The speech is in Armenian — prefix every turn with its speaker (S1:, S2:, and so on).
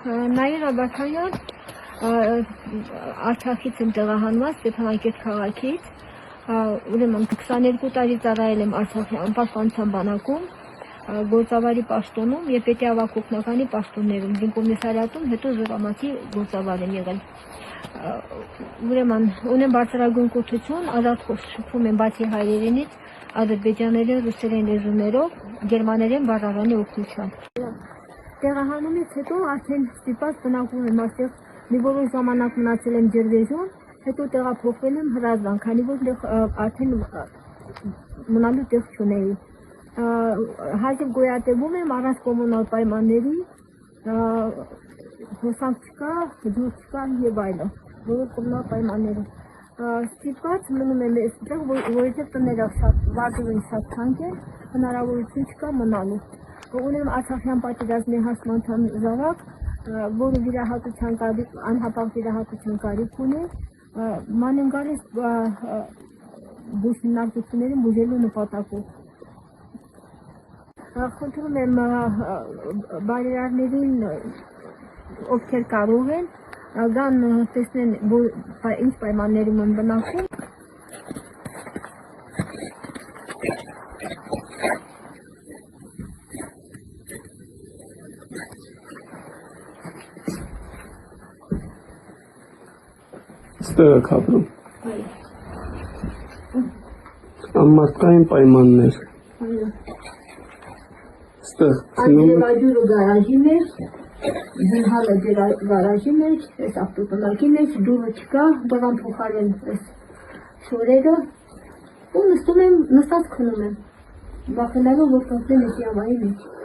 S1: Նաիրա Բաթանյան, Արցախից եմ տեղահանված, Ստեփանակերտ քաղաքից, ուրեմն 22 տարի ծառայել եմ Արցախի անպաշտպանության բանակում, գործավարի պաշտոնում եւ պետի ավագ օգնականի պաշտոններում, զինկոմիսարիատում, հետո զորամասի գործավար եմ եղել։ Ուրեմն ունեմ բարձրագույն կրթություն, ազատ խոսում եմ բացի հայերենից, ադրբեջաներեն, ռուսերեն լեզուներով, գերմաներեն բառարանի օգնությամբ։ Տեղահանումից հետո արդեն ստիպված բնակվում եմ այստեղ, մի որոշ ժամանակ մնացել եմ Ջրվեժում, հետո տեղափոխվել եմ Հրազդան, քանի որ արդեն մնալու տեղ չունեի։ Հաջող գոյատևում եմ առանց կոմունալ պայմանների, հոսանք չկա, ջուր չկա եւ այլն, որոշ կոմունալ պայմաններում։ Ստիպված մնում եմ այստեղ, որովհետեւ տները շատ վարձույթ շատ թանկ են, հնարավորություն չկա մնալու։ Ունեմ Արցախյան պատերազմի հասնման զավակ, որը վիրահատության կարիք, անհապաղ վիրահատության կարիք ունի, ման եմ գալիս բուժնարկություններին բուժելու նպատակով։ Խնդրում եմ բարերարներին, ովքեր կարող են, գան տեսնեն, ինչ պայմաններում են բնակվում։
S2: Ստեղ եք ապրում։ Անմարդկային պայմաններ։ Ստեղ
S1: Աջուրը գարաժի մեջ, զնհալը գարաժի մեջ, այս ավտոտնակի մեջ, դուրը չկա, դրան փոխարեն շորերը, ու նստում եմ, նստած քնում եմ, բախելալով որ կնցնեմ էսի ամայի մեջ։